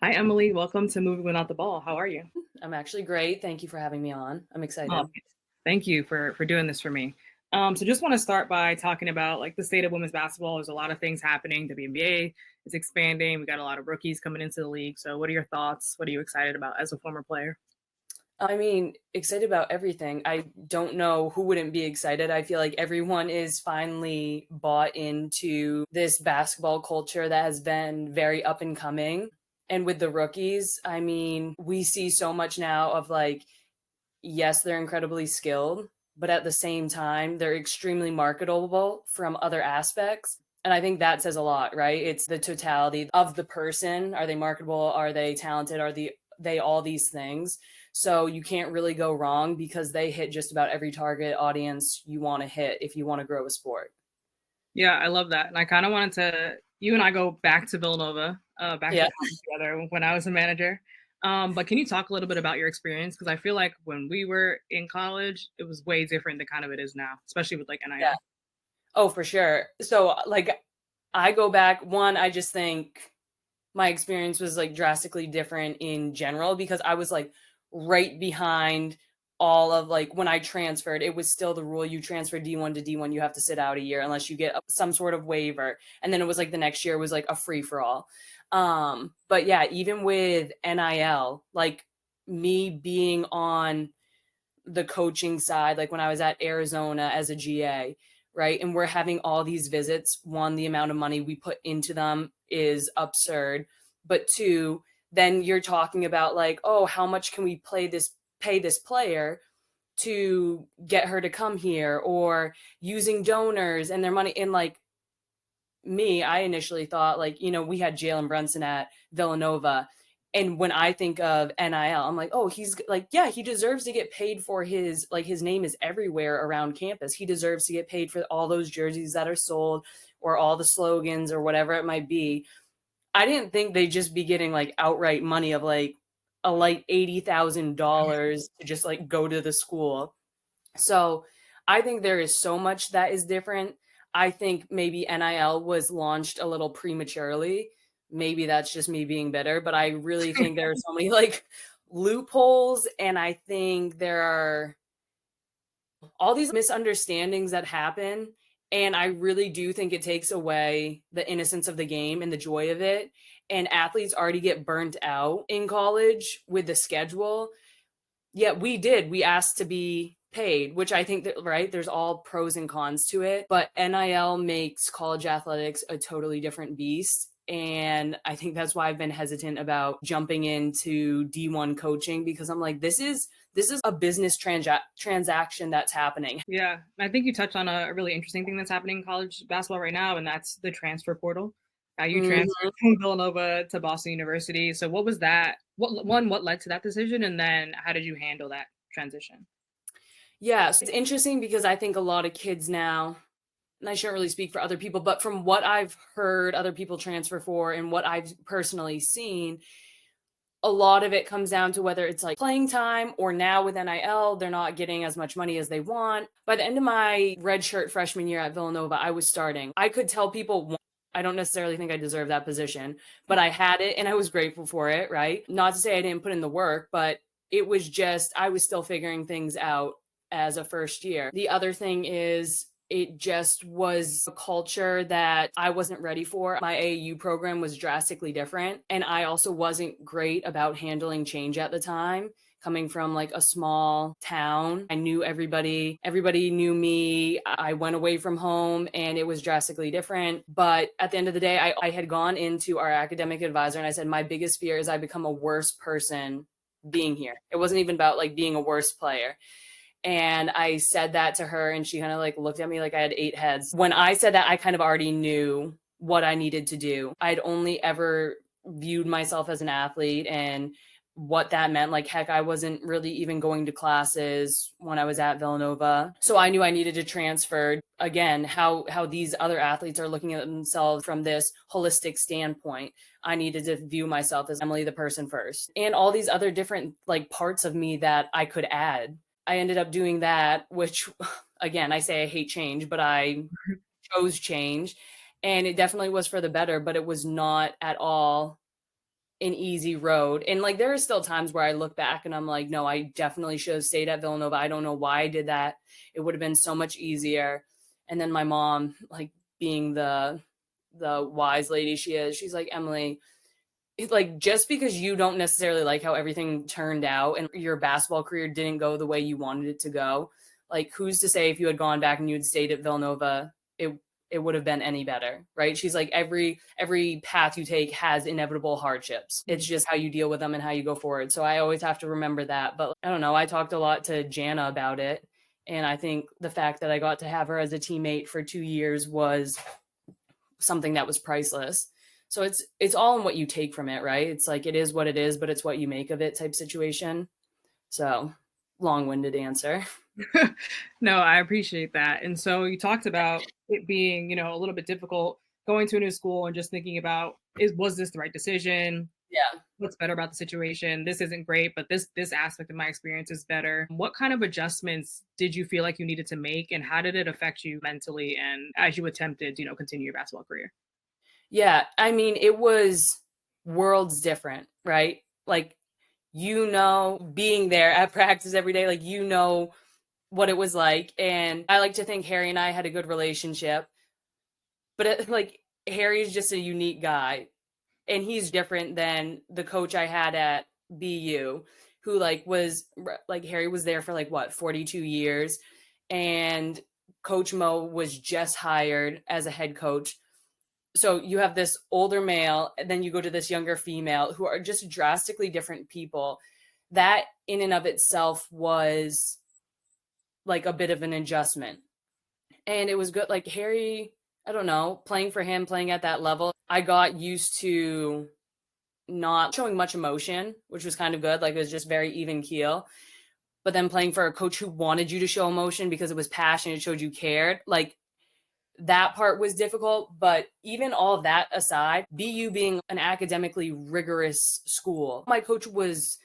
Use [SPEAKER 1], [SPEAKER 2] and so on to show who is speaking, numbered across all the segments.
[SPEAKER 1] Hi, Emily. Welcome to Moving Without the Ball. How are you?
[SPEAKER 2] I'm actually great. Thank you for having me on. I'm
[SPEAKER 1] Oh,
[SPEAKER 2] excited.
[SPEAKER 1] thank you for doing this for me. So just want to start by talking about like the state of women's basketball. There's a lot of things happening. WNBA is expanding. We got a lot of rookies coming into the league. So what are your thoughts? What are you excited about as a former player?
[SPEAKER 2] I mean, excited about everything. I don't know who wouldn't be excited. I feel like everyone is finally bought into this basketball culture that has been very up and coming. And with the rookies, I mean, we see so much now of like, yes, they're incredibly skilled, but at the same time, they're extremely marketable from other aspects. And I think that says a lot, right? It's the totality of the person. Are they marketable? Are they talented? They all these things? So you can't really go wrong because they hit just about every target audience you want to hit if you want to grow a sport.
[SPEAKER 1] Yeah, I love that. And I kind of wanted to, you and I go back to Villanova, back to
[SPEAKER 2] Yeah.
[SPEAKER 1] college together when I was a manager. But can you talk a little bit about your experience? Because I feel like when we were in college, it was way different than kind of it is now, especially with like
[SPEAKER 2] Yeah.
[SPEAKER 1] NIL.
[SPEAKER 2] Oh, for sure. So like I go back, one, I just think my experience was like drastically different in general because I was like right behind all of like when I transferred, it was still the rule you transfer D1 to D1, you have to sit out a year unless you get some sort of waiver. And then it was like the next year was like a free for all. But yeah, even with NIL, like me being on the coaching side, like when I was at Arizona as a GA, right? And we're having all these visits. One, the amount of money we put into them is absurd. But two, then you're talking about like, oh, how much can we pay this player to get her to come here or using donors and their money in like me, I initially thought like, we had Jalen Brunson at Villanova. And when I think of NIL, I'm like, oh, he's like, yeah, he deserves to get paid for his name is everywhere around campus. He deserves to get paid for all those jerseys that are sold or all the slogans or whatever it might be. I didn't think they'd just be getting like outright money of like a like $80,000 to just like go to the school. So I think there is so much that is different. I think maybe NIL was launched a little prematurely. Maybe that's just me being bitter, but I really think there are so many like loopholes. And I think there are all these misunderstandings that happen. And I really do think it takes away the innocence of the game and the joy of it. And athletes already get burnt out in college with the schedule. Yeah, we did. We asked to be paid, which I think that, right, there's all pros and cons to it. But NIL makes college athletics a totally different beast. And I think that's why I've been hesitant about jumping into D1 coaching because I'm like, this is a business transaction that's happening.
[SPEAKER 1] Yeah, I think you touched on a really interesting thing that's happening in college basketball right now, and that's the transfer portal. You transferred
[SPEAKER 2] Mhm.
[SPEAKER 1] from Villanova to Boston University. So what was that? What led to that decision, and then how did you handle that transition?
[SPEAKER 2] Yeah, so it's interesting because I think a lot of kids now, and I shouldn't really speak for other people, but from what I've heard other people transfer for and what I've personally seen, a lot of it comes down to whether it's like playing time or now with NIL, they're not getting as much money as they want. By the end of my redshirt freshman year at Villanova, I was starting. I could tell people, I don't necessarily think I deserve that position, but I had it and I was grateful for it, right? Not to say I didn't put in the work, but it was just, I was still figuring things out as a first year. The other thing is, it just was a culture that I wasn't ready for. My AAU program was drastically different. And I also wasn't great about handling change at the time. Coming from like a small town, I knew everybody knew me. I went away from home and it was drastically different. But at the end of the day, I had gone into our academic advisor and I said, my biggest fear is I become a worse person being here. It wasn't even about like being a worse player. And I said that to her, and she kind of like looked at me like I had eight heads. When I said that, I kind of already knew what I needed to do. I'd only ever viewed myself as an athlete and what that meant. Like, heck, I wasn't really even going to classes when I was at Villanova. So I knew I needed to transfer. Again, how these other athletes are looking at themselves from this holistic standpoint. I needed to view myself as Emily, the person first, and all these other different like parts of me that I could add. I ended up doing that, which again, I say I hate change, but I chose change. And it definitely was for the better, but it was not at all an easy road. And like there are still times where I look back and I'm like, no, I definitely should have stayed at Villanova. I don't know why I did that. It would have been so much easier. And then my mom, like being the wise lady she is, she's like, Emily, like just because you don't necessarily like how everything turned out and your basketball career didn't go the way you wanted it to go, like who's to say if you had gone back and you had stayed at Villanova, it would have been any better, right? She's like every path you take has inevitable hardships. It's just how you deal with them and how you go forward. So I always have to remember that. But I don't know, I talked a lot to Jana about it, and I think the fact that I got to have her as a teammate for 2 years was something that was priceless. So it's all in what you take from it, right? It's like it is what it is, but it's what you make of it type situation. So long-winded answer.
[SPEAKER 1] No, I appreciate that. And so you talked about it being, a little bit difficult going to a new school and just thinking about was this the right decision?
[SPEAKER 2] Yeah.
[SPEAKER 1] What's better about the situation? This isn't great, but this aspect of my experience is better. What kind of adjustments did you feel like you needed to make, and how did it affect you mentally and as you attempted to, continue your basketball career?
[SPEAKER 2] Yeah, I mean, it was worlds different, right? Like, being there at practice every day, like, what it was like. And I like to think Harry and I had a good relationship, but like, Harry's just a unique guy, and he's different than the coach I had at BU, who like Harry was there for like what 42 years, and Coach Mo was just hired as a head coach. So you have this older male, and then you go to this younger female who are just drastically different people. That in and of itself was like a bit of an adjustment. And it was good. Like Harry, I don't know, playing for him, playing at that level, I got used to not showing much emotion, which was kind of good. Like it was just very even keel. But then playing for a coach who wanted you to show emotion because it was passion, it showed you cared. Like that part was difficult, but even all of that aside, BU being an academically rigorous school, my coach was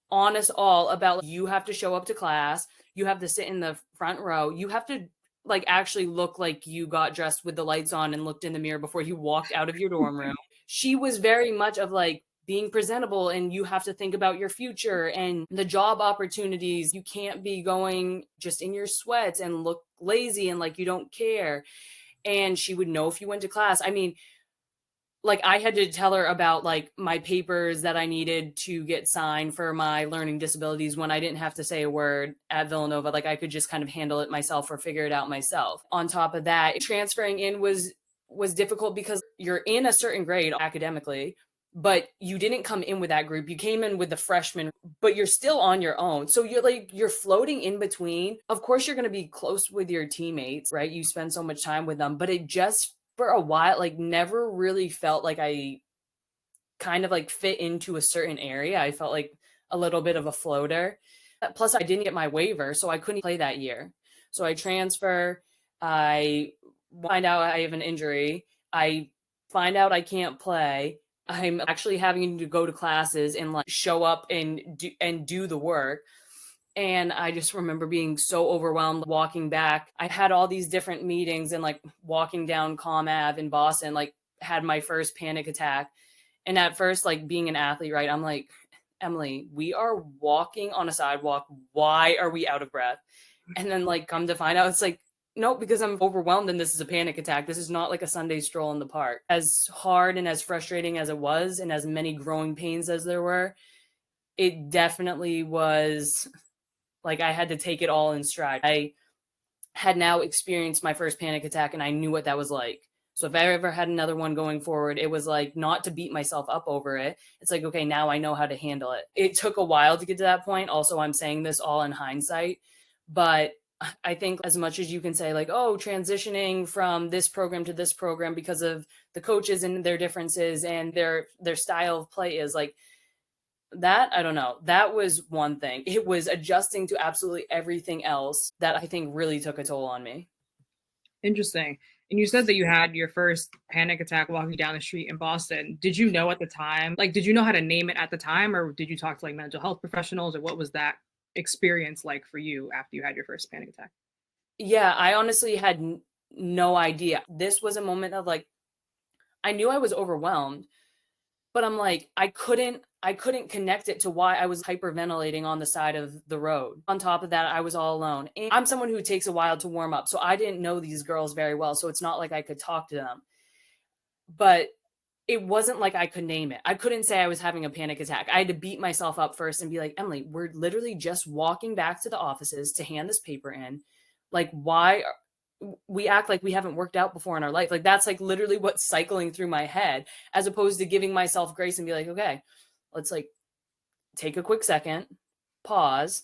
[SPEAKER 2] on us all about you have to show up to class, you have to sit in the front row, you have to like actually look like you got dressed with the lights on and looked in the mirror before you walked out of your dorm room. She was very much of like being presentable, and you have to think about your future and the job opportunities. You can't be going just in your sweats and look lazy and like you don't care. And she would know if you went to class. I mean, like I had to tell her about like my papers that I needed to get signed for my learning disabilities when I didn't have to say a word at Villanova. Like I could just kind of handle it myself or figure it out myself. On top of that, transferring in was difficult because you're in a certain grade academically, but you didn't come in with that group. You came in with the freshmen, but you're still on your own. So you're floating in between. Of course, you're going to be close with your teammates, right? You spend so much time with them, but it just for a while, like never really felt like I kind of like fit into a certain area. I felt like a little bit of a floater. Plus, I didn't get my waiver, so I couldn't play that year. So I transfer. I find out I have an injury. I find out I can't play. I'm actually having to go to classes and like show up and do the work. And I just remember being so overwhelmed walking back. I had all these different meetings and like walking down Comm Ave in Boston, like had my first panic attack. And at first, like being an athlete, right? I'm like, Emily, we are walking on a sidewalk. Why are we out of breath? And then like come to find out, it's like, no, because I'm overwhelmed and this is a panic attack. This is not like a Sunday stroll in the park. As hard and as frustrating as it was, and as many growing pains as there were, it definitely was like I had to take it all in stride. I had now experienced my first panic attack and I knew what that was like. So if I ever had another one going forward, it was like not to beat myself up over it. It's like, okay, now I know how to handle it. It took a while to get to that point. Also, I'm saying this all in hindsight, but I think as much as you can say like, oh, transitioning from this program to this program because of the coaches and their differences and their style of play is like, that I don't know. That was one thing. It was adjusting to absolutely everything else that I think really took a toll on me.
[SPEAKER 1] Interesting. And you said that you had your first panic attack walking down the street in Boston. Did you know at the time, like, did you know how to name it at the time, or did you talk to like mental health professionals, or what was that experience like for you after you had your first panic attack?
[SPEAKER 2] Yeah, I honestly had no idea. This was a moment of like, I knew I was overwhelmed, But I'm like, I couldn't connect it to why I was hyperventilating on the side of the road. On top of that, I was all alone. And I'm someone who takes a while to warm up. So I didn't know these girls very well. So it's not like I could talk to them. But it wasn't like I could name it. I couldn't say I was having a panic attack. I had to beat myself up first and be like, Emily, we're literally just walking back to the offices to hand this paper in. Like, we act like we haven't worked out before in our life? Like, that's like literally what's cycling through my head, as opposed to giving myself grace and be like, okay, let's like take a quick second, pause,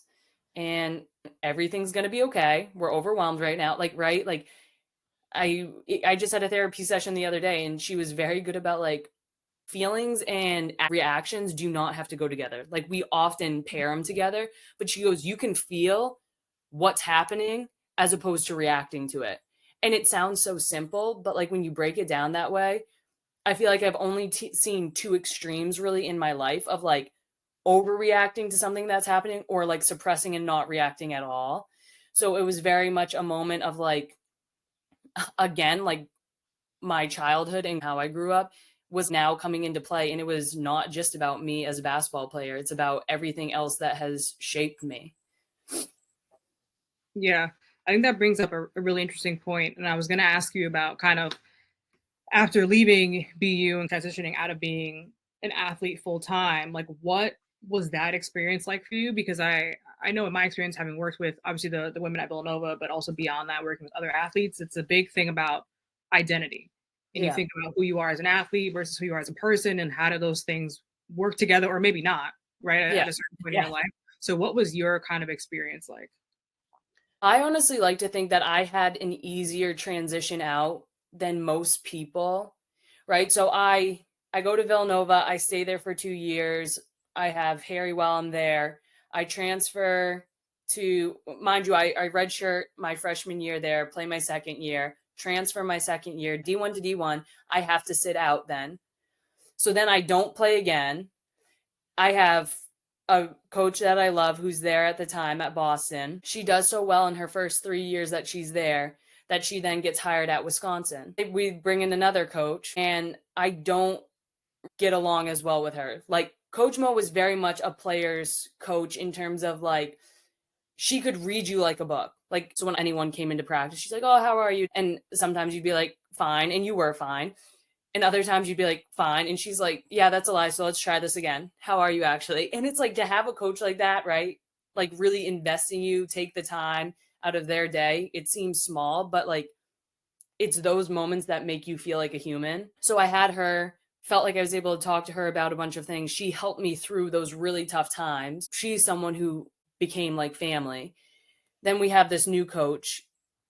[SPEAKER 2] and everything's going to be okay. We're overwhelmed right now. Like, right? Like, I just had a therapy session the other day, and she was very good about like, feelings and reactions do not have to go together. Like, we often pair them together, but she goes, you can feel what's happening as opposed to reacting to it. And it sounds so simple, but like when you break it down that way, I feel like I've only seen two extremes really in my life of like overreacting to something that's happening or like suppressing and not reacting at all. So it was very much a moment of like, again, like my childhood and how I grew up was now coming into play. And it was not just about me as a basketball player, it's about everything else that has shaped me.
[SPEAKER 1] Yeah, I think that brings up a really interesting point, and I was going to ask you about kind of after leaving BU and transitioning out of being an athlete full time, like what was that experience like for you? Because I know in my experience, having worked with obviously the women at Villanova, but also beyond that, working with other athletes, it's a big thing about identity. And you
[SPEAKER 2] Yeah.
[SPEAKER 1] think about who you are as an athlete versus who you are as a person, and how do those things work together, or maybe not, right?
[SPEAKER 2] Yeah.
[SPEAKER 1] At a certain point in
[SPEAKER 2] Yeah.
[SPEAKER 1] your life. So, what was your kind of experience like?
[SPEAKER 2] I honestly like to think that I had an easier transition out than most people, right? So I go to Villanova, I stay there for 2 years. I have Harry while I'm there. I transfer to, mind you, I redshirt my freshman year there, play my second year, transfer my second year, D1 to D1. I have to sit out then. So then I don't play again. I have a coach that I love who's there at the time at Boston. She does so well in her first 3 years that she's there that she then gets hired at Wisconsin. We bring in another coach, and I don't get along as well with her. Like, Coach Mo was very much a player's coach in terms of like, she could read you like a book. Like, so when anyone came into practice, she's like, oh, how are you? And sometimes you'd be like, fine. And you were fine. And other times you'd be like, fine. And she's like, yeah, that's a lie. So let's try this again. How are you actually? And it's like, to have a coach like that, right? Like, really invest in you, take the time out of their day. It seems small, but like, it's those moments that make you feel like a human. So I had her, felt like I was able to talk to her about a bunch of things. She helped me through those really tough times. She's someone who became like family. Then we have this new coach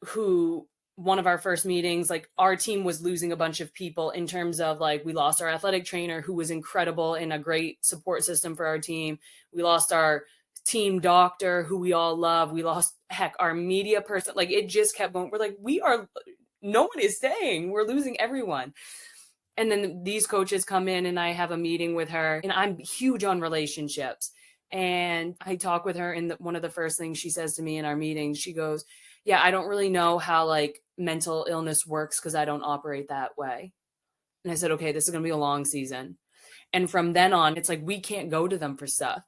[SPEAKER 2] who, one of our first meetings, like, our team was losing a bunch of people in terms of like, we lost our athletic trainer who was incredible and a great support system for our team. We lost our team doctor who we all love. We lost, heck, our media person. Like, it just kept going. We're like, no one is staying. We're losing everyone. And then these coaches come in and I have a meeting with her, and I'm huge on relationships. And I talk with her, and one of the first things she says to me in our meeting, she goes, yeah, I don't really know how like mental illness works because I don't operate that way. And I said, okay, this is going to be a long season. And from then on, it's like, we can't go to them for stuff.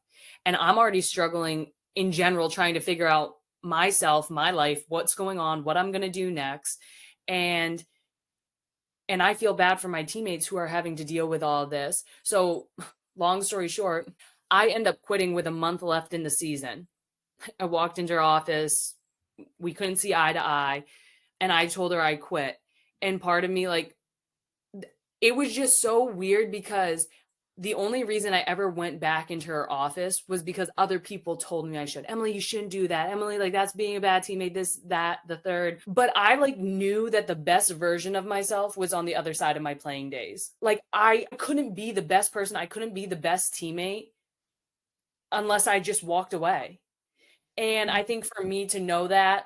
[SPEAKER 2] And I'm already struggling in general, trying to figure out myself, my life, what's going on, what I'm going to do next. And I feel bad for my teammates who are having to deal with all of this. So, long story short, I end up quitting with a month left in the season. I walked into her office. We couldn't see eye to eye. And I told her I quit. And part of me, like, it was just so weird because the only reason I ever went back into her office was because other people told me I should. Emily, you shouldn't do that. Emily, like, that's being a bad teammate, this, that, the third. But I like knew that the best version of myself was on the other side of my playing days. Like, I couldn't be the best person. I couldn't be the best teammate unless I just walked away. And I think for me to know that,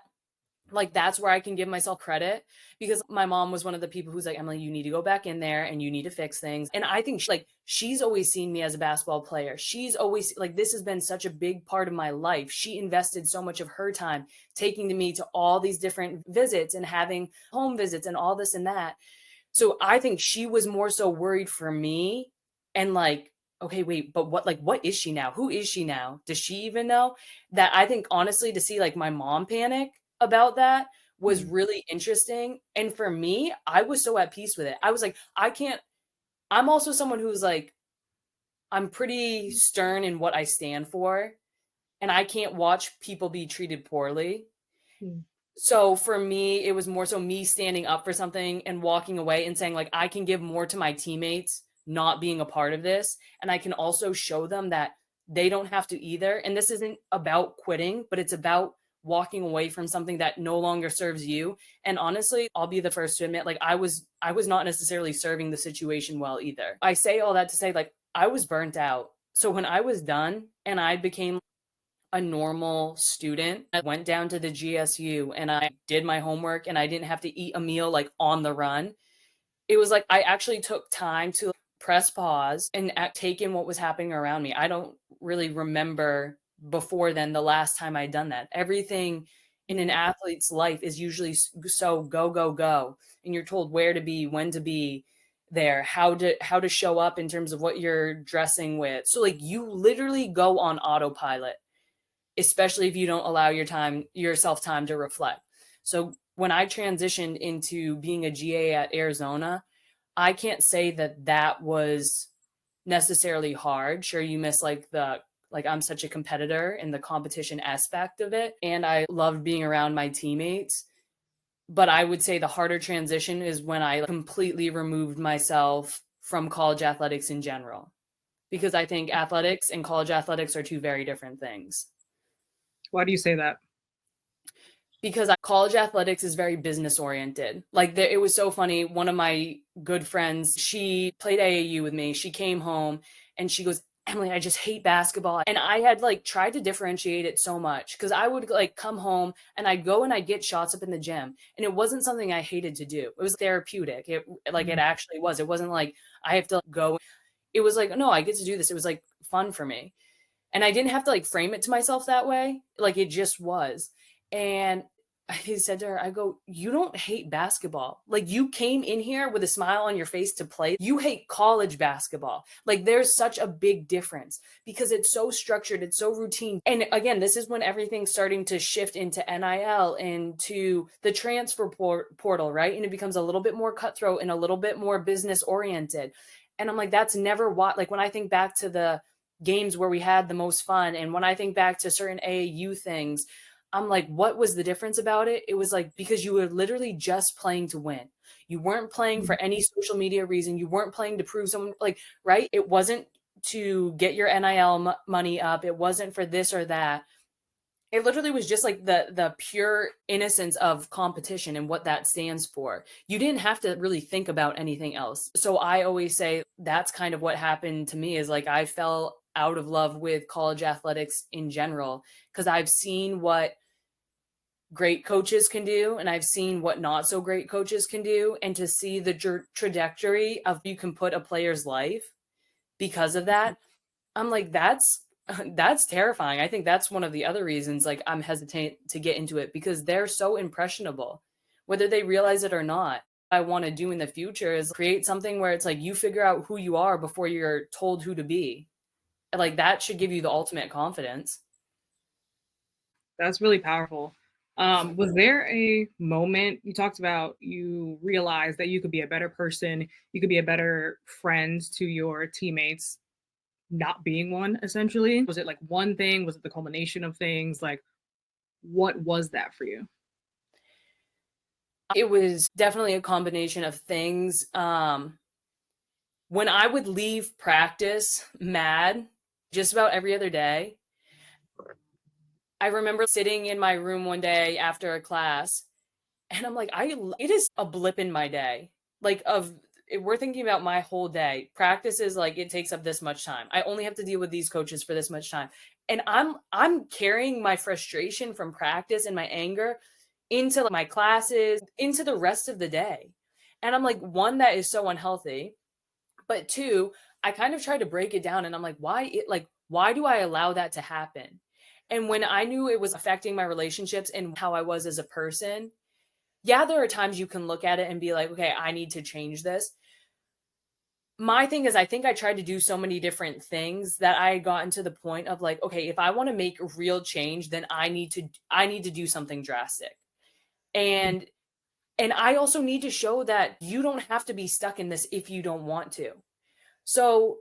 [SPEAKER 2] like, that's where I can give myself credit, because my mom was one of the people who's like, Emily, you need to go back in there and you need to fix things. And I think she's always seen me as a basketball player. She's always like, this has been such a big part of my life. She invested so much of her time taking me to all these different visits and having home visits and all this and that. So I think she was more so worried for me and like, okay, wait, but what is she now? Who is she now? Does she even know? That I think honestly to see like my mom panic about that was
[SPEAKER 1] Mm,
[SPEAKER 2] really interesting. And for me, I was so at peace with it. I was like, I can't, I'm also someone who's like, I'm pretty stern in what I stand for, and I can't watch people be treated poorly.
[SPEAKER 1] mm,
[SPEAKER 2] So for me, it was more so me standing up for something and walking away and saying, like, I can give more to my teammates not being a part of this. And I can also show them that they don't have to either. And this isn't about quitting, but it's about walking away from something that no longer serves you. And honestly, I'll be the first to admit, like, I was not necessarily serving the situation well either. I say all that to say, like, I was burnt out. So when I was done and I became a normal student. I went down to the GSU and I did my homework and I didn't have to eat a meal like on the run. It was like I actually took time to press pause and take in what was happening around me. I don't really remember before then the last time I'd done that. Everything in an
[SPEAKER 1] mm.
[SPEAKER 2] athlete's life is usually so go go go, and you're told where to be, when to be there, how to show up in terms of what you're dressing with. So like you literally go on autopilot, especially if you don't allow yourself time to reflect. So when I transitioned into being a GA at Arizona, I can't say that that was necessarily hard. Sure, you miss like I'm such a competitor in the competition aspect of it, and I loved being around my teammates. But I would say the harder transition is when I completely removed myself from college athletics in general, because I think athletics and college athletics are two very different things.
[SPEAKER 1] Why do you say that?
[SPEAKER 2] Because college athletics is very business oriented. Like it was so funny. One of my good friends, she played AAU with me. She came home and she goes, Emily, I just hate basketball. And I had like tried to differentiate it so much because I would like come home and I'd go and I'd get shots up in the gym. And it wasn't something I hated to do. It was therapeutic. It
[SPEAKER 1] Mm,
[SPEAKER 2] actually was. It wasn't like I have to go. It was like, no, I get to do this. It was like fun for me. And I didn't have to like frame it to myself that way. Like it just was. And I said to her, I go, you don't hate basketball. Like you came in here with a smile on your face to play. You hate college basketball. Like there's such a big difference because it's so structured, it's so routine. And again, this is when everything's starting to shift into NIL and to the transfer portal, right? And it becomes a little bit more cutthroat and a little bit more business oriented. And I'm like, that's never what, like when I think back to the games where we had the most fun. And when I think back to certain AAU things, I'm like, what was the difference about it? It was like, because you were literally just playing to win. You weren't playing
[SPEAKER 1] mm.
[SPEAKER 2] for any social media reason. You weren't playing to prove someone, like, right? It wasn't to get your NIL money up. It wasn't for this or that. It literally was just like the pure innocence of competition and what that stands for. You didn't have to really think about anything else. So I always say that's kind of what happened to me is like I fell out of love with college athletics in general because I've seen what great coaches can do and I've seen what not so great coaches can do, and to see the trajectory of you can put a player's life because of that, I'm like, that's that's terrifying. I think that's one of the other reasons like I'm hesitant to get into it because they're so impressionable, whether they realize it or not. I want to do in the future is create something where it's like you figure out who you are before you're told who to be. Like that should give you the ultimate confidence.
[SPEAKER 1] That's really powerful. Was there a moment you talked about you realized that you could be a better person, you could be a better friend to your teammates, not being one essentially? Was it like one thing? Was it the culmination of things? Like, what was that for you?
[SPEAKER 2] It was definitely a combination of things. When I would leave practice mad just about every other day, I remember sitting in my room one day after a class and I'm like, it is a blip in my day. Like of if we're thinking about my whole day. Practice is like it takes up this much time. I only have to deal with these coaches for this much time. And I'm carrying my frustration from practice and my anger into my classes, into the rest of the day. And I'm like, one, that is so unhealthy. But two, I kind of tried to break it down and I'm why do I allow that to happen? And when I knew it was affecting my relationships and how I was as a person, yeah, there are times you can look at it and be like, okay, I need to change this. My thing is I think I tried to do so many different things that I had gotten to the point of like, okay, if I want to make real change, then I need to do something drastic. And and I also need to show that you don't have to be stuck in this if you don't want to. So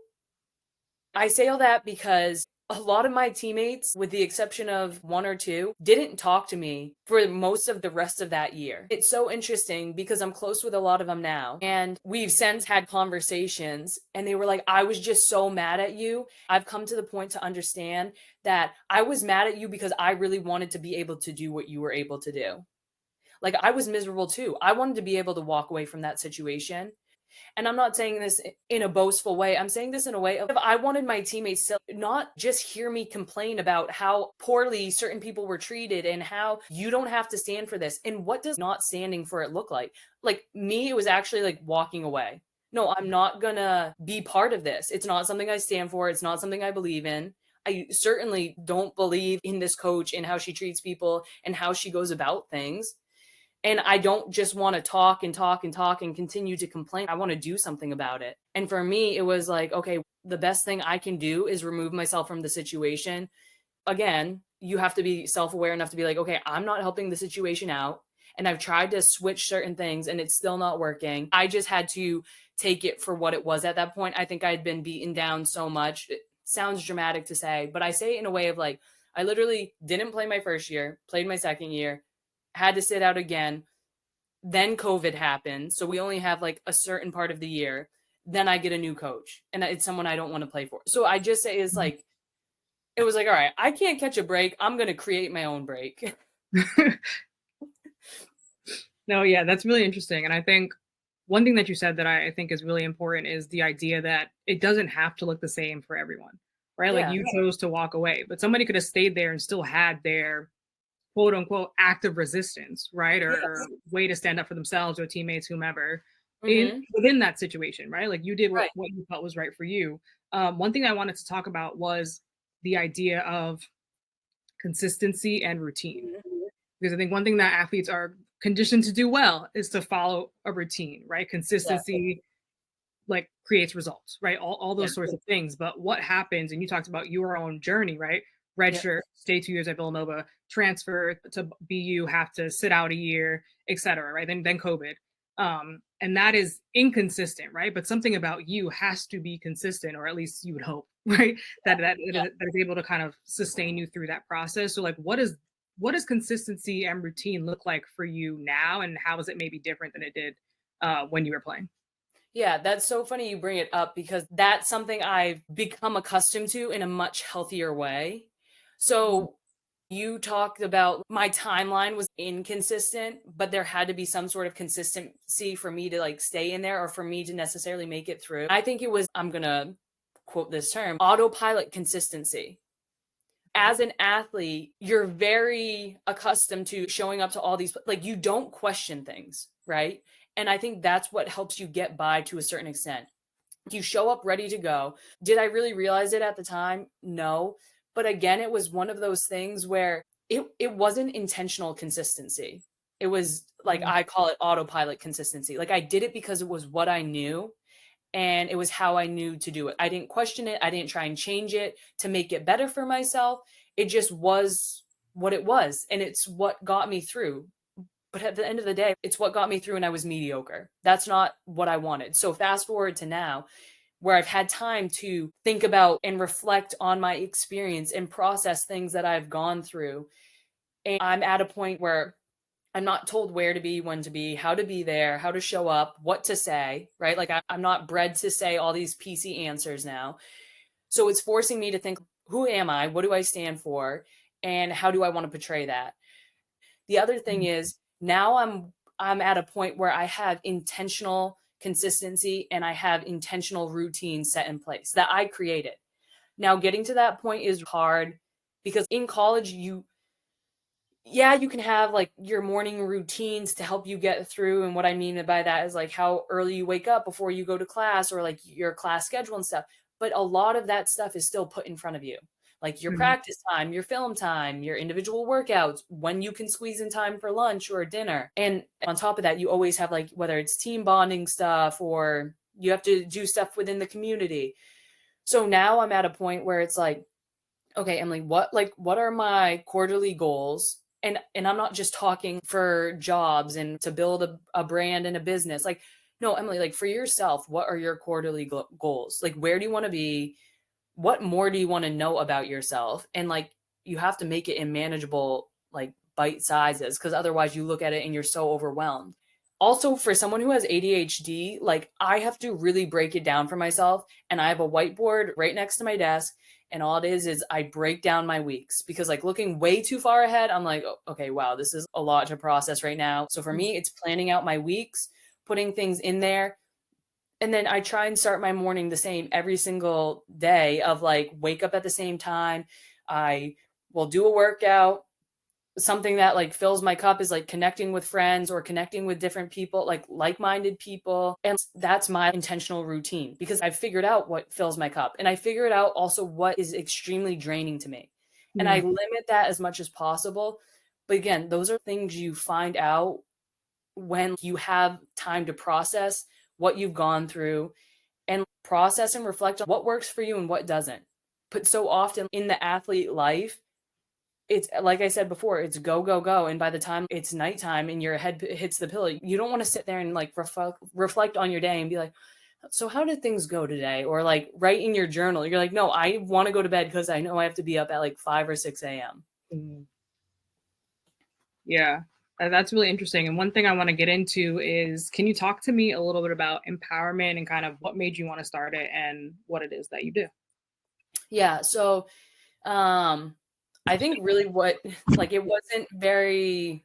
[SPEAKER 2] I say all that because a lot of my teammates, with the exception of one or two, didn't talk to me for most of the rest of that year. It's so interesting because I'm close with a lot of them now. And we've since had conversations, and they were like, I was just so mad at you. I've come to the point to understand that I was mad at you because I really wanted to be able to do what you were able to do. Like, I was miserable too. I wanted to be able to walk away from that situation. And I'm not saying this in a boastful way. I'm saying this in a way of I wanted my teammates to not just hear me complain about how poorly certain people were treated and how you don't have to stand for this. And what does not standing for it look like? Like me, it was actually like walking away. No, I'm not gonna be part of this. It's not something I stand for. It's not something I believe in. I certainly don't believe in this coach and how she treats people and how she goes about things. And I don't just want to talk and talk and talk and continue to complain. I want to do something about it. And for me, it was like, okay, the best thing I can do is remove myself from the situation. Again, you have to be self aware enough to be like, okay, I'm not helping the situation out. And I've tried to switch certain things and it's still not working. I just had to take it for what it was at that point. I think I'd been beaten down so much. It sounds dramatic to say, but I say it in a way of like, I literally didn't play my first year, played my second year, had to sit out again. Then COVID happened. So we only have like a certain part of the year. Then I get a new coach and it's someone I don't want to play for. So I just say it's like, it was like, all right, I can't catch a break. I'm going to create my own break.
[SPEAKER 1] No, yeah, that's really interesting. And I think one thing that you said that I think is really important is the idea that it doesn't have to look the same for everyone, right? Like
[SPEAKER 2] Yeah.
[SPEAKER 1] you chose to walk away, but somebody could have stayed there and still had their quote unquote active resistance, right? Or
[SPEAKER 2] Yes.
[SPEAKER 1] way to stand up for themselves or teammates, whomever, in
[SPEAKER 2] Mm-hmm.
[SPEAKER 1] within that situation, right? Like you did
[SPEAKER 2] Right.
[SPEAKER 1] what you felt was right for you. One thing I wanted to talk about was the idea of consistency and routine.
[SPEAKER 2] Mhm.
[SPEAKER 1] Because I think one thing that athletes are conditioned to do well is to follow a routine, right?
[SPEAKER 2] Yeah.
[SPEAKER 1] Consistency like creates results, right? All
[SPEAKER 2] Yeah.
[SPEAKER 1] those sorts of things. But what happens, and you talked about your own journey, right?
[SPEAKER 2] Yeah.
[SPEAKER 1] Redshirt, stay 2 years at Villanova, transfer to BU, have to sit out a year, et cetera, right? Then COVID. And that is inconsistent, right? But something about you has to be consistent, or at least you would hope, right?
[SPEAKER 2] Yeah.
[SPEAKER 1] That is able to kind of sustain you through that process. So like what does consistency and routine look like for you now? And how is it maybe different than it did when you were playing?
[SPEAKER 2] Yeah, that's so funny you bring it up because that's something I've become accustomed to in a much healthier way. So you talked about my timeline was inconsistent, but there had to be some sort of consistency for me to like stay in there or for me to necessarily make it through. I think it was, I'm going to quote this term, autopilot consistency. As an athlete, you're very accustomed to showing up to all these, like, you don't question things, right? And I think that's what helps you get by to a certain extent. You show up ready to go. Did I really realize it at the time? No. But again, it was one of those things where it wasn't intentional consistency. It was like
[SPEAKER 1] Mhm.
[SPEAKER 2] I call it autopilot consistency. Like I did it because it was what I knew and it was how I knew to do it. I didn't question it. I didn't try and change it to make it better for myself. It just was what it was and it's what got me through. But at the end of the day, it's what got me through and I was mediocre. That's not what I wanted. So fast forward to now where I've had time to think about and reflect on my experience and process things that I've gone through. And I'm at a point where I'm not told where to be, when to be, how to be there, how to show up, what to say, right? Like I'm not bred to say all these PC answers now. So it's forcing me to think, who am I? What do I stand for? And how do I want to portray that? The other thing is now I'm at a point where I have intentional consistency and I have intentional routines set in place that I created. Now getting to that point is hard because in college you can have like your morning routines to help you get through. And what I mean by that is like how early you wake up before you go to class or like your class schedule and stuff. But a lot of that stuff is still put in front of you. Like your
[SPEAKER 1] Mhm.
[SPEAKER 2] practice time, your film time, your individual workouts, when you can squeeze in time for lunch or dinner. And on top of that, you always have like whether it's team bonding stuff or you have to do stuff within the community. So now I'm at a point where it's like, okay, Emily, what are my quarterly goals? And I'm not just talking for jobs and to build a brand and a business. Like, no, Emily, like for yourself, what are your quarterly goals? Like, where do you want to be? What more do you want to know about yourself? And like, you have to make it in manageable, like bite sizes, because otherwise you look at it and you're so overwhelmed. Also, for someone who has ADHD, like I have to really break it down for myself. And I have a whiteboard right next to my desk. And all it is I break down my weeks because, like, looking way too far ahead, I'm like, "Oh, okay, wow, this is a lot to process right now." So for me, it's planning out my weeks, putting things in there, and then I try and start my morning the same every single day of like wake up at the same time. I will do a workout. Something that like fills my cup is like connecting with friends or connecting with different people, like-minded people. And that's my intentional routine because I've figured out what fills my cup. And I figured out also what is extremely draining to me. And I
[SPEAKER 1] Mm,
[SPEAKER 2] limit that as much as possible. But again, those are things you find out when you have time to process what you've gone through and process and reflect on what works for you and what doesn't. But so often in the athlete life, it's like I said before, it's go, go, go. And by the time it's nighttime and your head hits the pillow, you don't want to sit there and like reflect on your day and be like, so how did things go today? Or like write in your journal. You're like, no, I want to go to bed because I know I have to be up at like 5 or 6 a.m.
[SPEAKER 1] mm. Yeah, that's really interesting. And one thing I want to get into is, can you talk to me a little bit about empowerment and kind of what made you want to start it and what it is that you do?
[SPEAKER 2] Yeah. So um I think really what like it wasn't very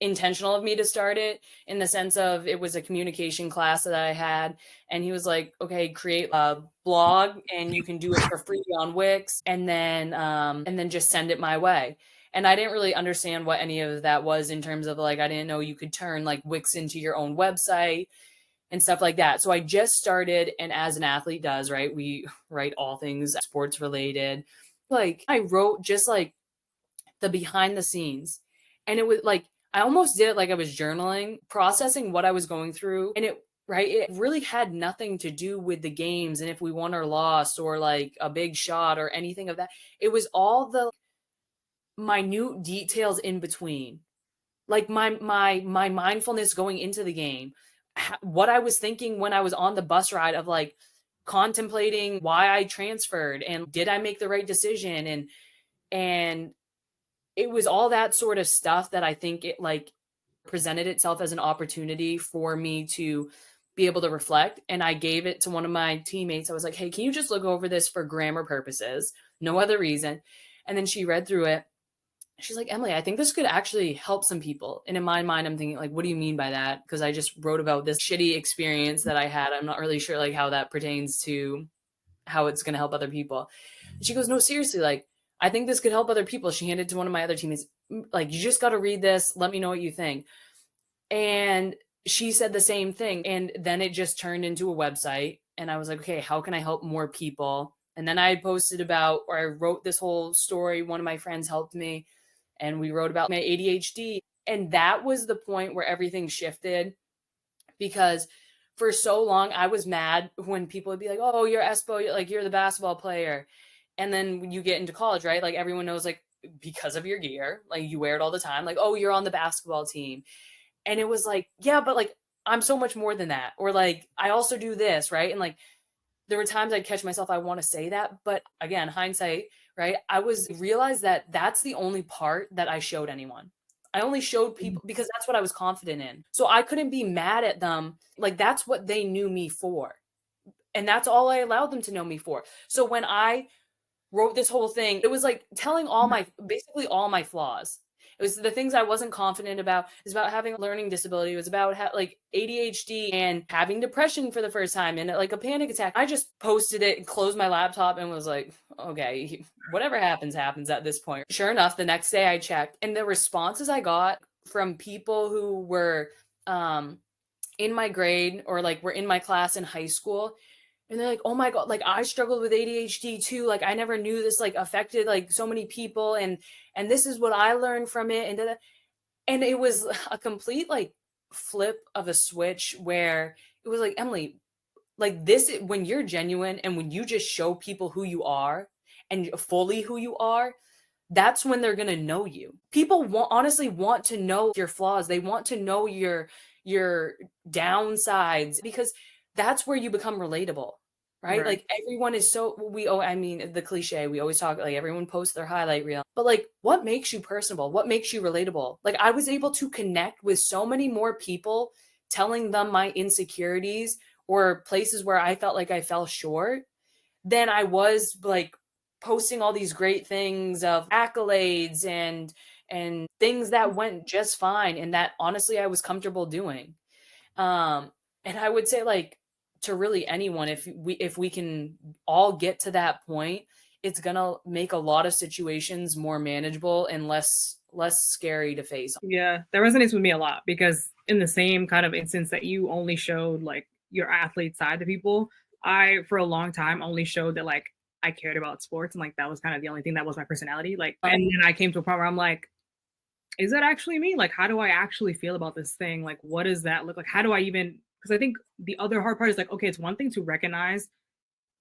[SPEAKER 2] intentional of me to start it in the sense of it was a communication class that I had and he was like, "Okay, create a blog and you can do it for free on Wix and then just send it my way." And I didn't really understand what any of that was in terms of like I didn't know you could turn like Wix into your own website and stuff like that. So I just started and as an athlete does, right? We write all things sports related. Like I wrote just like the behind the scenes. And it was like I almost did it like I was journaling, processing what I was going through. And it really had nothing to do with the games and if we won or lost or like a big shot or anything of that. It was all the minute details in between. Like my mindfulness going into the game, what I was thinking when I was on the bus ride of like contemplating why I transferred and did I make the right decision and it was all that sort of stuff that I think it like presented itself as an opportunity for me to be able to reflect. And I gave it to one of my teammates. I was like, "Hey, can you just look over this for grammar purposes? No other reason." And then she read through it. She's like, "Emily, I think this could actually help some people." And in my mind, I'm thinking, like, what do you mean by that? Because I just wrote about this shitty experience that I had. I'm not really sure like how that pertains to how it's gonna help other people. And she goes, "No, seriously, like I think this could help other people." She handed it to one of my other teammates, like, "You just gotta read this. Let me know what you think." And she said the same thing. And then it just turned into a website. And I was like, okay, how can I help more people? And then I posted about, or I wrote this whole story. One of my friends helped me, and we wrote about my ADHD. And that was the point where everything shifted because for so long I was mad when people would be like, "Oh, you're Espo, like you're the basketball player." And then when you get into college, right? Like everyone knows like because of your gear, like you wear it all the time, like, "Oh, you're on the basketball team." And it was like, yeah, but like I'm so much more than that. Or like I also do this, right? And like there were times I'd catch myself, I want to say that, but again, hindsight, right? I was realized that that's the only part that I showed anyone. I only showed people because that's what I was confident in. So I couldn't be mad at them. Like that's what they knew me for. And that's all I allowed them to know me for. So when I wrote this whole thing. It was like telling all my basically all my flaws. It was the things I wasn't confident about. It was about having a learning disability. It was about like ADHD and having depression for the first time and like a panic attack. I just posted it and closed my laptop and was like, okay, whatever happens, happens at this point. Sure enough, the next day I checked and the responses I got from people who were in my grade or like were in my class in high school and they're like, "Oh my god, like I struggled with ADHD too. Like I never knew this like affected like so many people and this is what I learned from it." And it was a complete like flip of a switch where it was like, "Emily, Like this, when you're genuine and when you just show people who you are and fully who you are, that's when they're gonna know you. People honestly want to know your flaws. They want to know your downsides because that's where you become relatable, right?
[SPEAKER 1] Right.
[SPEAKER 2] Like everyone is so I mean the cliche, we always talk like everyone posts their highlight reel. But like what makes you personable? What makes you relatable? Like I was able to connect with so many more people telling them my insecurities or places where I felt like I fell short than I was like posting all these great things of accolades and things that went just fine and that honestly I was comfortable doing. Um and I would say like to really anyone, if we can all get to that point, it's going to make a lot of situations more manageable and less scary to face.
[SPEAKER 1] Yeah, that resonates with me a lot because in the same kind of instance that you only showed like your athlete side to people, I for a long time only showed that like I cared about sports and like that was kind of the only thing that was my personality. Like, and then I came to a point where I'm like, is that actually me? Like, how do I actually feel about this thing? Like, what does that look like? How do I even? Because I think the other hard part is like, okay, it's one thing to recognize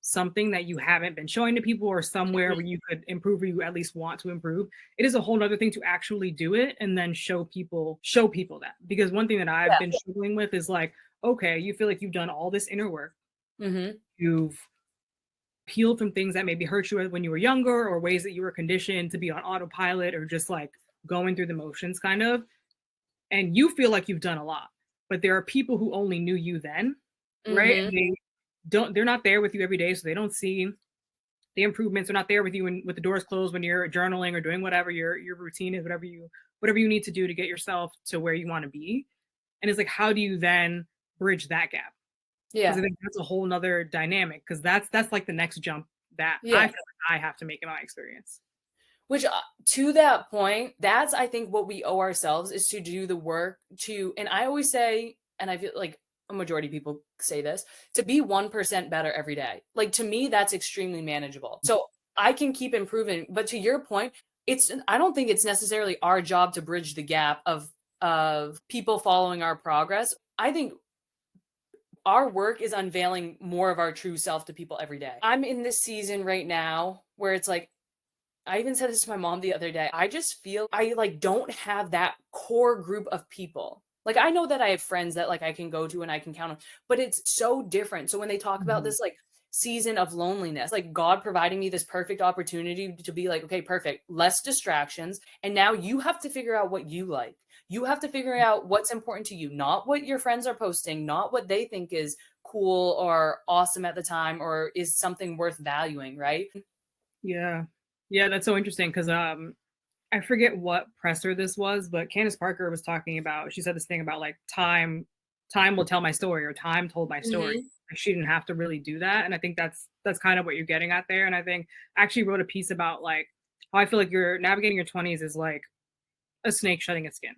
[SPEAKER 1] something that you haven't been showing to people or somewhere where you could improve or you at least want to improve. It is a whole other thing to actually do it and then show people that. Because one thing that I've been
[SPEAKER 2] Yeah.
[SPEAKER 1] struggling with is like, okay, you feel like you've done all this inner work.
[SPEAKER 2] Mhm.
[SPEAKER 1] You've healed from things that maybe hurt you when you were younger or ways that you were conditioned to be on autopilot or just like going through the motions kind of. And you feel like you've done a lot. But there are people who only knew you then, right?
[SPEAKER 2] Mhm.
[SPEAKER 1] And they're not there with you every day, so they don't see the improvements are not there with you when with the doors closed when you're journaling or doing whatever your routine is, whatever you need to do to get yourself to where you want to be. And it's like, how do you then bridge that gap? Because I
[SPEAKER 2] Yeah.
[SPEAKER 1] think that's a whole nother dynamic. Because that's like the next jump that I
[SPEAKER 2] Yeah.
[SPEAKER 1] feel like I have to make in my experience.
[SPEAKER 2] Which, to that point, that's I think what we owe ourselves is to do the work to, and I always say, and I feel like a majority of people say this, to be 1% better every day. Like to me, that's extremely manageable. So I can keep improving. But to your point, I don't think it's necessarily our job to bridge the gap of people following our progress. I think our work is unveiling more of our true self to people every day. I'm in this season right now where it's like I even said this to my mom the other day. I just feel I like don't have that core group of people. Like I know that I have friends that like I can go to and I can count on, but it's so different. So when they talk about
[SPEAKER 1] Mhm.
[SPEAKER 2] this like season of loneliness, like God providing me this perfect opportunity to be like, okay, perfect, less distractions. And now you have to figure out what you like. You have to figure out what's important to you, not what your friends are posting, not what they think is cool or awesome at the time or is something worth valuing, right?
[SPEAKER 1] Yeah. Yeah, that's so interesting because I forget what presser this was, but Candace Parker was talking about she said this thing about like time will tell my story or time told my story.
[SPEAKER 2] Mhm.
[SPEAKER 1] Like, she didn't have to really do that. And I think that's kind of what you're getting at there. And I think I actually wrote a piece about like how I feel like you're navigating your 20s is like a snake shedding its skin,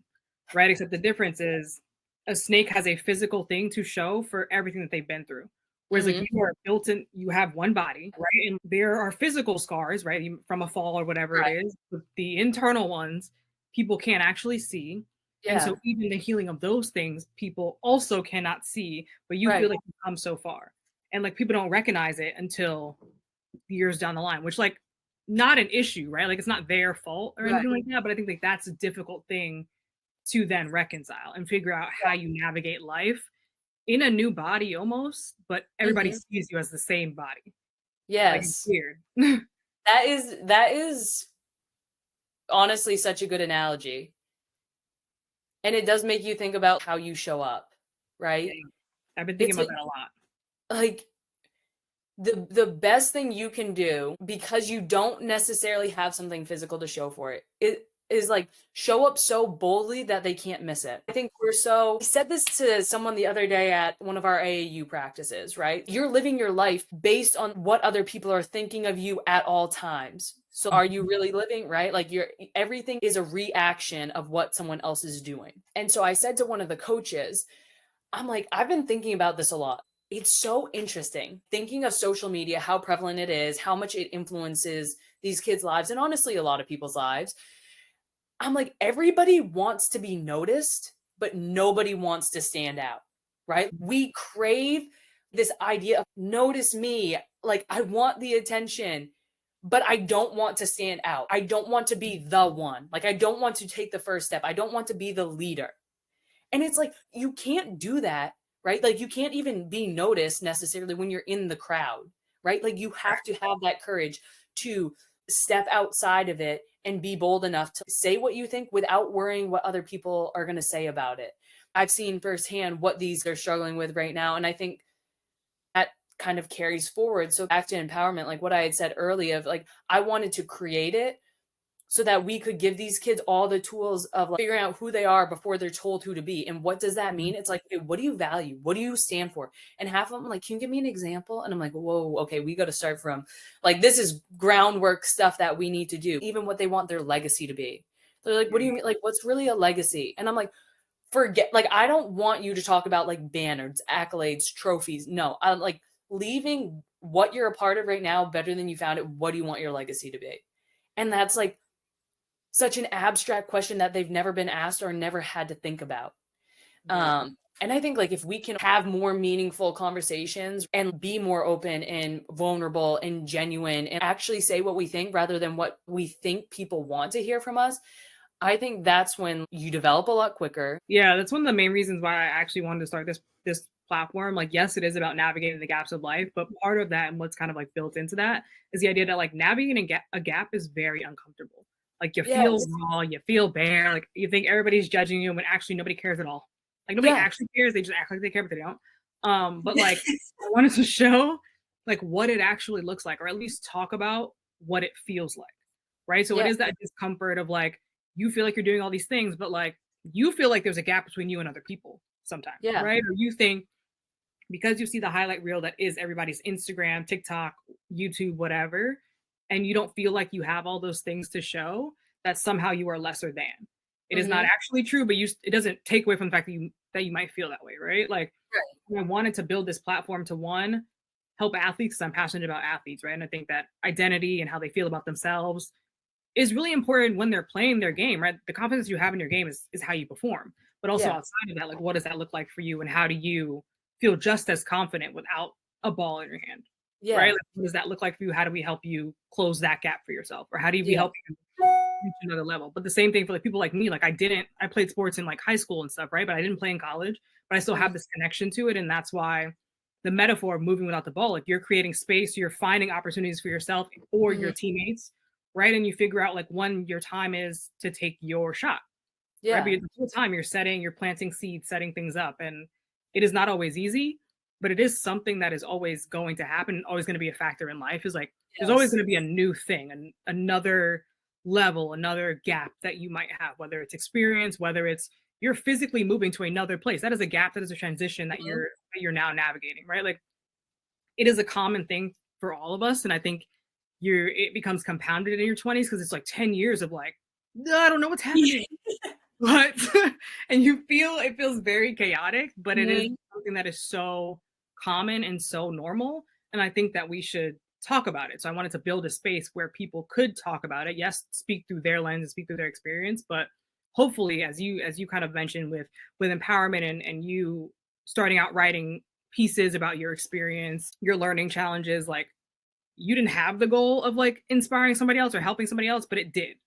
[SPEAKER 1] right? Except the difference is a snake has a physical thing to show for everything that they've been through. Whereas like
[SPEAKER 2] Mhm.
[SPEAKER 1] you are built in, you have one body, right? And there are physical scars, right? From a fall or whatever it
[SPEAKER 2] Right.
[SPEAKER 1] is. But the internal ones, people can't actually see. And so
[SPEAKER 2] Yeah.
[SPEAKER 1] even the healing of those things, people also cannot see, but you
[SPEAKER 2] Right.
[SPEAKER 1] feel like you've come so far. And like people don't recognize it until years down the line, which like not an issue, right? Like it's not their fault or
[SPEAKER 2] Right.
[SPEAKER 1] anything like that. But I think like that's a difficult thing to then reconcile and figure out how you navigate life in a new body almost, but everybody
[SPEAKER 2] Mhm.
[SPEAKER 1] sees you as the same body. Like it's
[SPEAKER 2] Yes.
[SPEAKER 1] weird.
[SPEAKER 2] That is honestly such a good analogy, and it does make you think about how you show up, right?
[SPEAKER 1] Yeah. I've been thinking
[SPEAKER 2] It's
[SPEAKER 1] about
[SPEAKER 2] like
[SPEAKER 1] that a lot.
[SPEAKER 2] like the best thing you can do because you don't necessarily have something physical to show for it is like show up so boldly that they can't miss it. I think I said this to someone the other day at one of our AAU practices, right? You're living your life based on what other people are thinking of you at all times. So are you really living, right? Like everything is a reaction of what someone else is doing. And so I said to one of the coaches, I'm like, I've been thinking about this a lot. It's so interesting thinking of social media, how prevalent it is, how much it influences these kids' lives, and honestly, a lot of people's lives. I'm like, everybody wants to be noticed, but nobody wants to stand out, right? We crave this idea of notice me, like I want the attention, but I don't want to stand out. I don't want to be the one. Like I don't want to take the first step. I don't want to be the leader. And it's like you can't do that, right? Like you can't even be noticed necessarily when you're in the crowd, right? Like you have to have that courage to step outside of it and be bold enough to say what you think without worrying what other people are going to say about it. I've seen firsthand what these are struggling with right now. And I think that kind of carries forward. So back to empowerment, like what I had said earlier, of like I wanted to create it so that we could give these kids all the tools of like figuring out who they are before they're told who to be. And what does that mean? It's like, okay, what do you value? What do you stand for? And half of them are like, can you give me an example? And I'm like, whoa, okay, we got to start from like, this is groundwork stuff that we need to do. Even what they want their legacy to be. They're like, what do you mean? Like, what's really a legacy? And I'm like, forget, like, I don't want you to talk about like banners, accolades, trophies. No, I'm like leaving what you're a part of right now better than you found it. What do you want your legacy to be? And that's like, such an abstract question that they've never been asked or never had to think about. And I think like if we can have more meaningful conversations and be more open and vulnerable and genuine and actually say what we think rather than what we think people want to hear from us, I think that's when you develop a lot quicker.
[SPEAKER 1] Yeah, that's one of the main reasons why I actually wanted to start this platform. Like, yes, it is about navigating the gaps of life, but part of that and what's kind of like built into that is the idea that like navigating a gap is very uncomfortable. Like you feel
[SPEAKER 2] Yes.
[SPEAKER 1] raw, you feel bare, like you think everybody's judging you when actually nobody cares at all. Like nobody
[SPEAKER 2] Yeah.
[SPEAKER 1] actually cares. They just act like they care, but they don't. But like I wanted to show like what it actually looks like, or at least talk about what it feels like. Right. So it
[SPEAKER 2] Yeah.
[SPEAKER 1] is that discomfort of like you feel like you're doing all these things, but like you feel like there's a gap between you and other people sometimes,
[SPEAKER 2] Yeah.
[SPEAKER 1] right? Or you think because you see the highlight reel that is everybody's Instagram, TikTok, YouTube, whatever, and you don't feel like you have all those things to show, that somehow you are lesser than. It is not
[SPEAKER 2] Mhm.
[SPEAKER 1] actually true, but it doesn't take away from the fact that you might feel that way, right? Like
[SPEAKER 2] Right.
[SPEAKER 1] I wanted to build this platform to one help athletes because I'm passionate about athletes, right? And I think that identity and how they feel about themselves is really important when they're playing their game, right? The confidence you have in your game is how you perform. But also
[SPEAKER 2] Yeah.
[SPEAKER 1] outside of that, like what does that look like for you and how do you feel just as confident without a ball in your hand? Right?
[SPEAKER 2] Yeah.
[SPEAKER 1] Like what does that look like for you? How do we help you close that gap for yourself? Or how do we
[SPEAKER 2] Yeah.
[SPEAKER 1] help you reach another level? But the same thing for like people like me, like I played sports in like high school and stuff, right? But I didn't play in college, but I still
[SPEAKER 2] Mhm.
[SPEAKER 1] have this connection to it. And that's why the metaphor of moving without the ball, like you're creating space, you're finding opportunities for yourself or your
[SPEAKER 2] Mhm.
[SPEAKER 1] teammates, right? And you figure out like when your time is to take your shot, right?
[SPEAKER 2] Yeah.
[SPEAKER 1] Because the whole time you're planting seeds, setting things up, and it is not always easy, but it is something that is always going to happen, always going to be a factor in life. Is like there's always
[SPEAKER 2] Yes.
[SPEAKER 1] going to be a new thing and another level, another gap that you might have, whether it's experience, whether it's you're physically moving to another place. That is a gap, that is a transition that
[SPEAKER 2] Mhm.
[SPEAKER 1] you're now navigating, right? Like it is a common thing for all of us. And I think it becomes compounded in your 20s because it's like 10 years of like, I don't know what's happening. But and it feels very chaotic, but it is
[SPEAKER 2] Mhm.
[SPEAKER 1] something that is so common and so normal. And I think that we should talk about it. So I wanted to build a space where people could talk about it. Yes, speak through their lens and speak through their experience, but hopefully as you kind of mentioned with empowerment and you starting out writing pieces about your experience, your learning challenges, like you didn't have the goal of like inspiring somebody else or helping somebody else, but it did.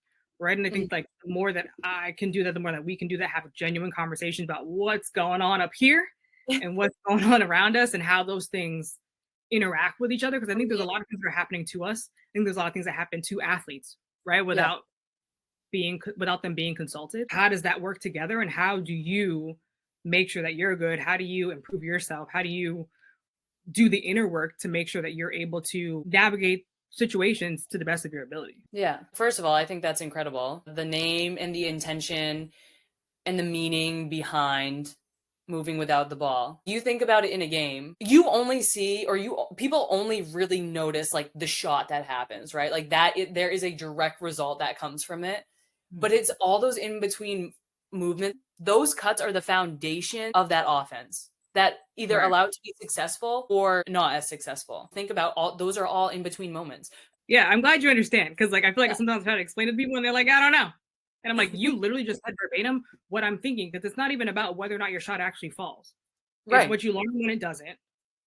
[SPEAKER 1] Right. And I
[SPEAKER 2] Mhm.
[SPEAKER 1] think like the more that I can do that, the more that we can do that, have genuine conversations about what's going on up here and what's going on around us and how those things interact with each other. Cause I think there's a
[SPEAKER 2] Mhm.
[SPEAKER 1] lot of things that are happening to us. I think there's a lot of things that happen to athletes, right?
[SPEAKER 2] Yeah.
[SPEAKER 1] Without them being consulted. How does that work together? And how do you make sure that you're good? How do you improve yourself? How do you do the inner work to make sure that you're able to navigate situations to the best of your ability?
[SPEAKER 2] Yeah. First of all, I think that's incredible. The name and the intention and the meaning behind moving without the ball. You think about it in a game, you only see or you people only really notice like the shot that happens, right? Like there is a direct result that comes from it. But it's all those in between movements. Those cuts are the foundation of that offense that either
[SPEAKER 1] Right.
[SPEAKER 2] allow it to be successful or not as successful. Think about all those are all in between moments.
[SPEAKER 1] Yeah, I'm glad you understand because, like, I feel like
[SPEAKER 2] Yeah.
[SPEAKER 1] sometimes I try to explain to people and they're like, "I don't know," and I'm like, "You literally just said verbatim what I'm thinking because it's not even about whether or not your shot actually falls. It's
[SPEAKER 2] Right.
[SPEAKER 1] what you learn when it doesn't,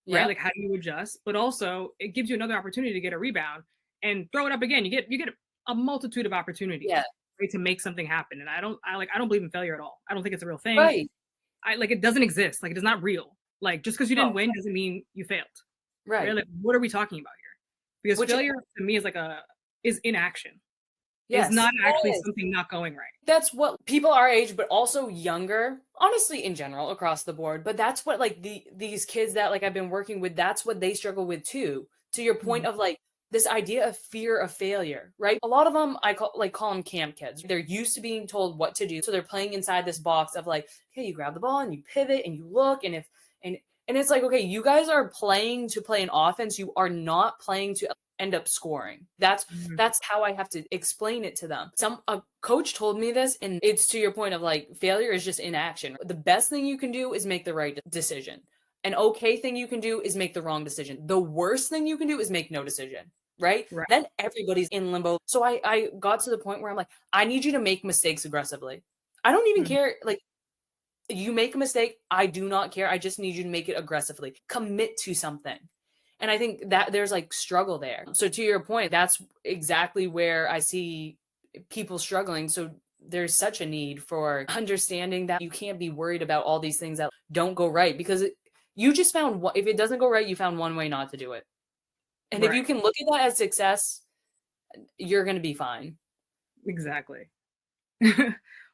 [SPEAKER 1] right?
[SPEAKER 2] Yeah.
[SPEAKER 1] Like, how do you adjust? But also, it gives you another opportunity to get a rebound and throw it up again. You get a multitude of
[SPEAKER 2] Yeah.
[SPEAKER 1] opportunities, right, to make something happen. And I don't believe in failure at all. I don't think it's a real thing.
[SPEAKER 2] Right.
[SPEAKER 1] I like it doesn't exist. Like, it is not real. Like, just because you
[SPEAKER 2] No.
[SPEAKER 1] didn't win doesn't mean you failed. Right?
[SPEAKER 2] Right.
[SPEAKER 1] Like, what are we talking about here? Because
[SPEAKER 2] Which
[SPEAKER 1] failure to me is like a is inaction. Is
[SPEAKER 2] yes.
[SPEAKER 1] not actually
[SPEAKER 2] Yes.
[SPEAKER 1] something not going right.
[SPEAKER 2] That's what people our age, but also younger, honestly, in general, across the board. But that's what like these kids that like I've been working with, that's what they struggle with too. To your point
[SPEAKER 1] Mhm.
[SPEAKER 2] of like this idea of fear of failure, right? A lot of them I call them camp kids. They're used to being told what to do. So they're playing inside this box of like, okay, you grab the ball and you pivot and you look and if and and it's like, okay, you guys are playing to play an offense. You are not playing to end up scoring.
[SPEAKER 1] Mhm.
[SPEAKER 2] That's how I have to explain it to them. A coach told me this, and it's to your point of like failure is just inaction. The best thing you can do is make the right decision. An okay thing you can do is make the wrong decision. The worst thing you can do is make no decision, right?
[SPEAKER 1] Right.
[SPEAKER 2] Then everybody's in limbo. So I got to the point where I'm like, I need you to make mistakes aggressively. I don't even
[SPEAKER 1] Mhm.
[SPEAKER 2] care. Like, you make a mistake, I do not care. I just need you to make it aggressively. Commit to something. And I think that there's like struggle there. So to your point, that's exactly where I see people struggling. So there's such a need for understanding that you can't be worried about all these things that don't go right because you just found if it doesn't go right, you found one way not to do it. And if
[SPEAKER 1] Right.
[SPEAKER 2] you can look at that as success, you're going to be fine.
[SPEAKER 1] Exactly.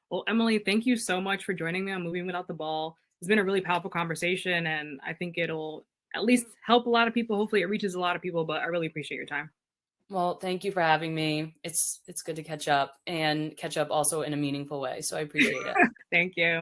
[SPEAKER 1] Well, Emily, thank you so much for joining me on Moving Without the Ball. It's been a really powerful conversation, and I think it'll at least help a lot of people. Hopefully, it reaches a lot of people, but I really appreciate your time.
[SPEAKER 2] Well, thank you for having me. It's good to catch up and catch up also in a meaningful way. So I appreciate it.
[SPEAKER 1] Thank you.